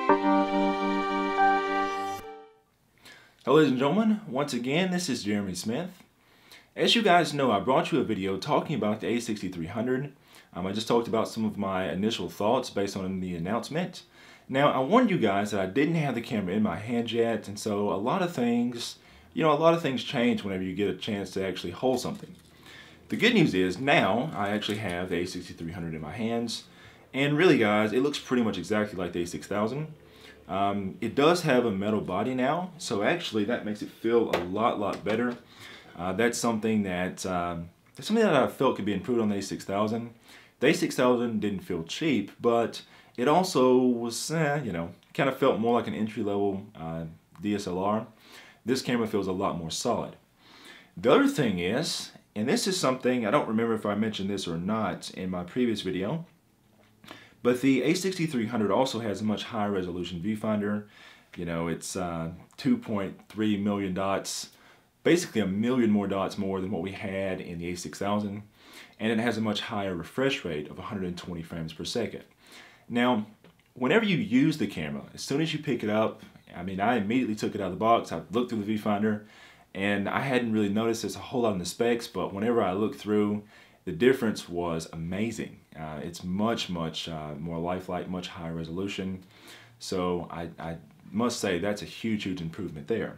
Hello ladies and gentlemen, once again this is Jeremy Smith. As you guys know, I brought you a video talking about the A6300. I just talked about some of my initial thoughts based on the announcement. Now I warned you guys that I didn't have the camera in my hand yet, and so a lot of things change whenever you get a chance to actually hold something. The good news is now I actually have the A6300 in my hands, and really guys, it looks pretty much exactly like the A6000. It does have a metal body now, so actually that makes it feel a lot better. That's something that I felt could be improved on the A6000. The A6000 didn't feel cheap, but it also was, kind of felt more like an entry-level DSLR. This camera feels a lot more solid. The other thing is, and this is something, I don't remember if I mentioned this or not in my previous video, but the A6300 also has a much higher resolution viewfinder. It's 2.3 million dots, basically a million more dots more than what we had in the A6000, and it has a much higher refresh rate of 120 frames per second. Now, whenever you use the camera, as soon as you pick it up, I immediately took it out of the box, I looked through the viewfinder, and I hadn't really noticed this a whole lot in the specs, but whenever I looked through, the difference was amazing. It's much more lifelike, much higher resolution. So I must say that's a huge improvement there.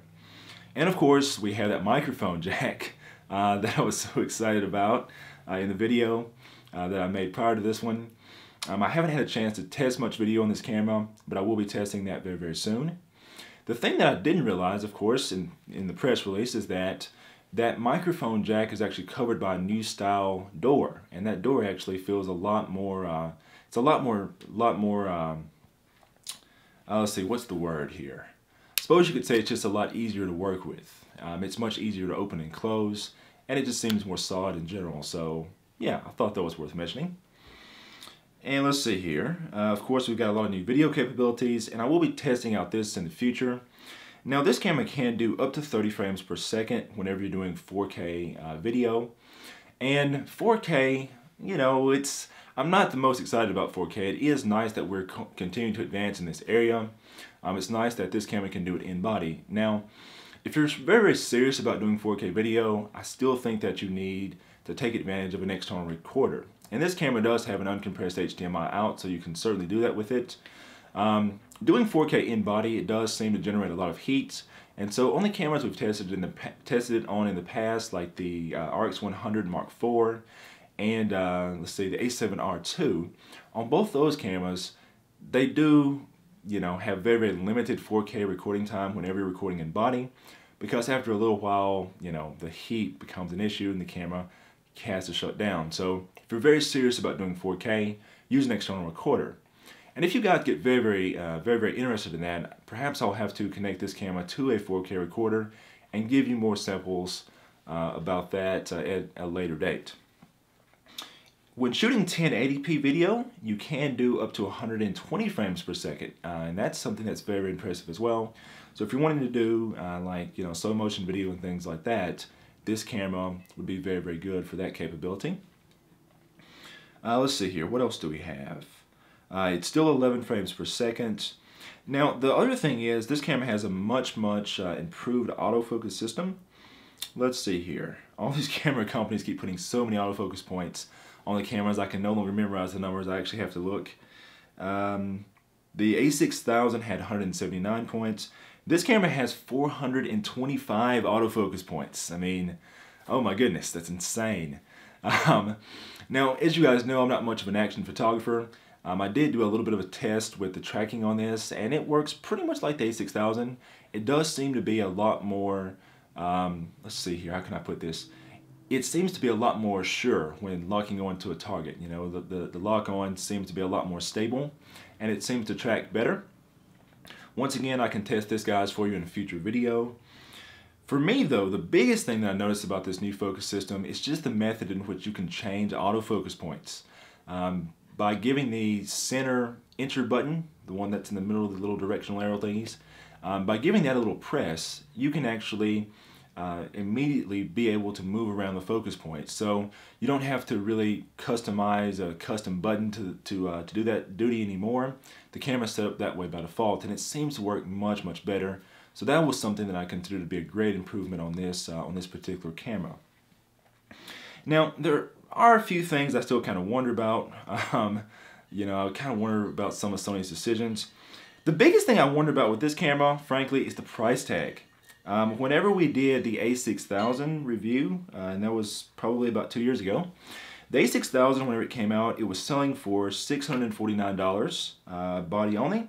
And of course, we have that microphone jack that I was so excited about in the video that I made prior to this one. I haven't had a chance to test much video on this camera, but I will be testing that very soon. The thing that I didn't realize, of course, in the press release is that microphone jack is actually covered by a new style door, and that door actually feels a lot more, let's see, what's the word here? I suppose you could say it's just a lot easier to work with. It's much easier to open and close, and it just seems more solid in general. So yeah, I thought that was worth mentioning. And let's see here. Of course, we've got a lot of new video capabilities, and I will be testing out this in the future. Now, this camera can do up to 30 frames per second whenever you're doing 4K video. And 4K, I'm not the most excited about 4K. It is nice that we're continuing to advance in this area. It's nice that this camera can do it in body. Now, if you're very serious about doing 4K video, I still think that you need to take advantage of an external recorder. And this camera does have an uncompressed HDMI out, so you can certainly do that with it. Doing 4K in body, it does seem to generate a lot of heat, and so on the cameras we've tested it on in the past, like the RX100 Mark IV and let's see, the A7R II, on both those cameras, they do have very limited 4K recording time whenever you're recording in body, because after a little while, the heat becomes an issue and the camera has to shut down. So if you're very serious about doing 4K, use an external recorder. And if you guys get very interested in that, perhaps I'll have to connect this camera to a 4K recorder and give you more samples about that at a later date. When shooting 1080p video, you can do up to 120 frames per second, and that's something that's very impressive as well. So if you're wanting to do slow motion video and things like that, this camera would be very good for that capability. Let's see here, what else do we have? It's still 11 frames per second. Now, the other thing is this camera has a much improved autofocus system. Let's see here. All these camera companies keep putting so many autofocus points on the cameras, I can no longer memorize the numbers. I actually have to look. The A6000 had 179 points. This camera has 425 autofocus points. Oh my goodness, that's insane. Now, as you guys know, I'm not much of an action photographer. I did do a little bit of a test with the tracking on this, and it works pretty much like the A6000. It does seem to be a lot more, let's see here, how can I put this? It seems to be a lot more sure when locking on to a target. The lock on seems to be a lot more stable, and it seems to track better. Once again, I can test this, guys, for you in a future video. For me, though, the biggest thing that I noticed about this new focus system is just the method in which you can change autofocus points. By giving the center enter button, the one that's in the middle of the little directional arrow thingies, by giving that a little press, you can actually immediately be able to move around the focus point. So you don't have to really customize a custom button to do that duty anymore. The camera's set up that way by default, and it seems to work much, much better. So that was something that I consider to be a great improvement on this particular camera. Now, there are a few things I still kind of wonder about. You know, I kind of wonder about some of Sony's decisions. The biggest thing I wonder about with this camera, frankly, is the price tag. Whenever we did the A6000 review, and that was probably about 2 years ago, the A6000, whenever it came out, it was selling for $649 body only,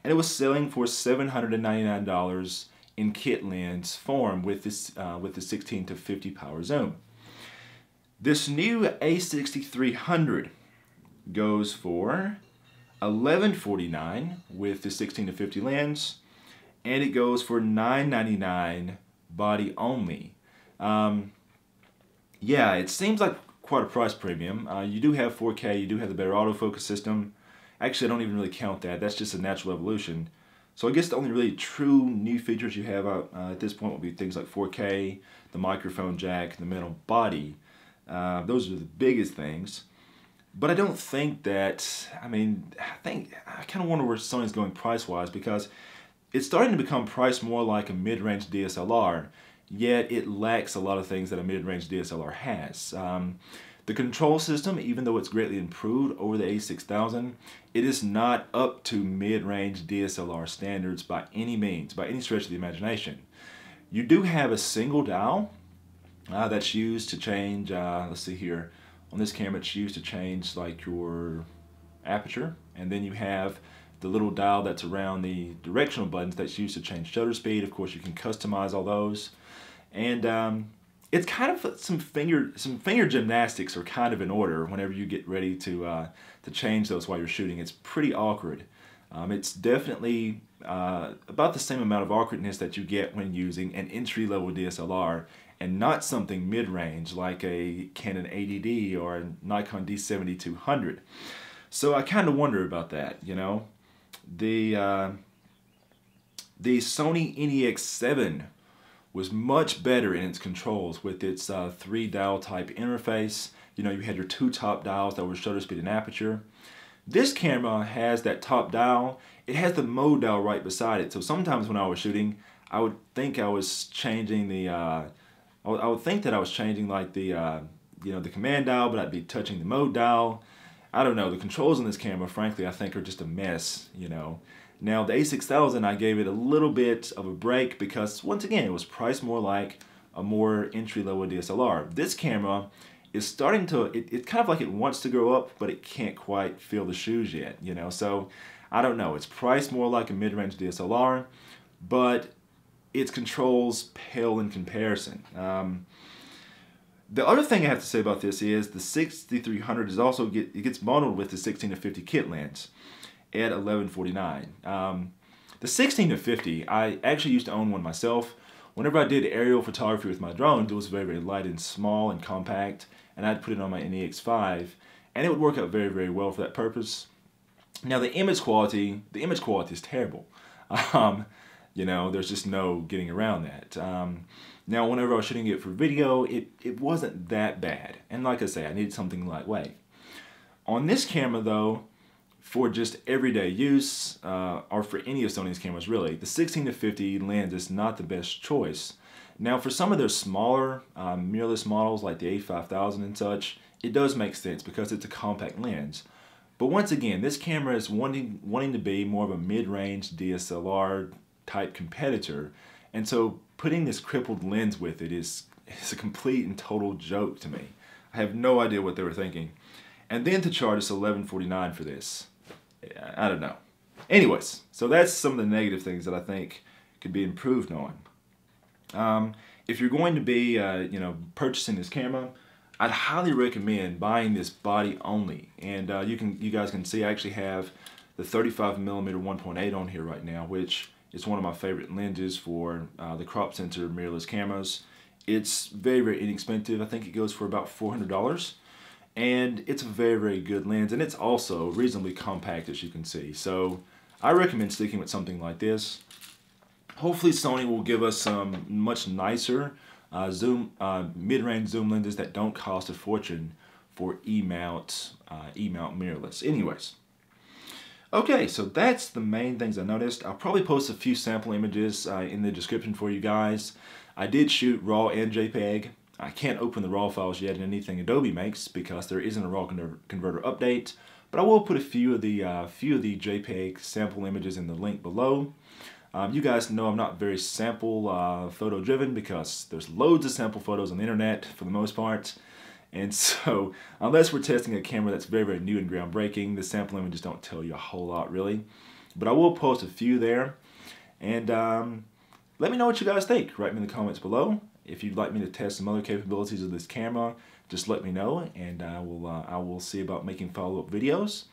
and it was selling for $799 in kit lens form with the 16 to 50 power zoom. This new A6300 goes for $1149 with the 16 to 50 lens, and it goes for $999 body only. Yeah, it seems like quite a price premium. You do have 4K, you do have the better autofocus system. Actually, I don't even really count that. That's just a natural evolution. So I guess the only really true new features you have at this point would be things like 4K, the microphone jack, the metal body. Those are the biggest things. But I don't think that, I kind of wonder where Sony's going price-wise, because it's starting to become priced more like a mid-range DSLR, yet it lacks a lot of things that a mid-range DSLR has. The control system, even though it's greatly improved over the A6000, it is not up to mid-range DSLR standards by any means, by any stretch of the imagination. You do have a single dial that's used to change, let's see here, on this camera it's used to change like your aperture, and then you have the little dial that's around the directional buttons that's used to change shutter speed. Of course, you can customize all those, and it's kind of some finger gymnastics are kind of in order whenever you get ready to change those while you're shooting. It's pretty awkward. It's definitely about the same amount of awkwardness that you get when using an entry-level DSLR and not something mid-range like a Canon 80D or a Nikon D7200. So I kind of wonder about that, you know. The Sony NEX7 was much better in its controls with its 3-dial type interface. You know, you had your 2 top dials that were shutter speed and aperture. This camera has that top dial. It has the mode dial right beside it. So sometimes when I was shooting, I would think I was changing the I would think that I was changing like the you know, the command dial, but I'd be touching the mode dial. I don't know, the controls on this camera, frankly, I think are just a mess, you know. Now, the A6000, I gave it a little bit of a break because, once again, it was priced more like a more entry-level DSLR. This camera is starting to, it's kind of like it wants to grow up, but it can't quite fill the shoes yet, you know. So, I don't know, it's priced more like a mid-range DSLR, but its controls pale in comparison. The other thing I have to say about this is the 6300 is also it gets bundled with the 16 to 50 kit lens at $1149. The 16 to 50, I actually used to own one myself. Whenever I did aerial photography with my drones, it was very, very light and small and compact, and I'd put it on my NEX5, and it would work out very, very well for that purpose. Now the image quality is terrible. You know, there's just no getting around that. Now, whenever I was shooting it for video, it wasn't that bad. And like I say, I needed something lightweight. On this camera, though, for just everyday use, or for any of Sony's cameras really, the 16 to 50 lens is not the best choice. Now, for some of their smaller mirrorless models like the A5000 and such, it does make sense because it's a compact lens. But once again, this camera is wanting to be more of a mid-range DSLR type competitor, and so putting this crippled lens with it is a complete and total joke to me. I have no idea what they were thinking. And then to charge us $1149 for this, I don't know. Anyways, so that's some of the negative things that I think could be improved on. If you're going to be, you know, purchasing this camera, I'd highly recommend buying this body only. And you guys can see I actually have the 35mm 1.8 on here right now, which is one of my favorite lenses for the crop sensor mirrorless cameras. It's very, very inexpensive. I think it goes for about $400. And it's a very, very good lens. And it's also reasonably compact, as you can see. So I recommend sticking with something like this. Hopefully Sony will give us some much nicer mid-range zoom lenses that don't cost a fortune for E-mount mirrorless. Anyways, okay, so that's the main things I noticed. I'll probably post a few sample images in the description for you guys. I did shoot RAW and JPEG. I can't open the RAW files yet in anything Adobe makes because there isn't a RAW converter update, but I will put a few of the JPEG sample images in the link below. You guys know I'm not very sample photo driven because there's loads of sample photos on the internet for the most part. And so, unless we're testing a camera that's very, very new and groundbreaking, the sample images don't tell you a whole lot, really. But I will post a few there. And let me know what you guys think. Write me in the comments below. If you'd like me to test some other capabilities of this camera, just let me know, and I will see about making follow-up videos.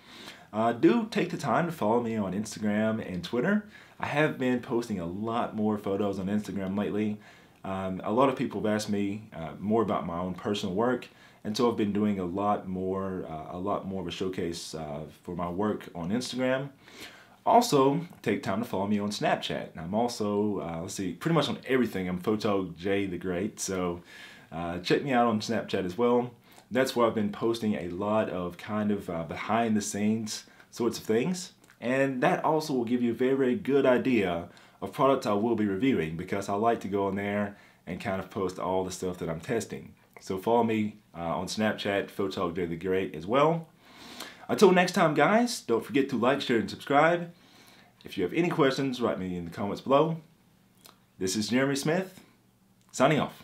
Do take the time to follow me on Instagram and Twitter. I have been posting a lot more photos on Instagram lately. A lot of people have asked me more about my own personal work, and so I've been doing a lot more of a showcase for my work on Instagram. Also, take time to follow me on Snapchat. I'm also, let's see, pretty much on everything. I'm Photog J the Great, so check me out on Snapchat as well. That's where I've been posting a lot of kind of behind the scenes sorts of things. And that also will give you a very, very good idea of products I will be reviewing, because I like to go on there and kind of post all the stuff that I'm testing. So follow me on Snapchat, Photog J the Great as well. Until next time, guys, don't forget to like, share, and subscribe. If you have any questions, write me in the comments below. This is Jeremy Smith, signing off.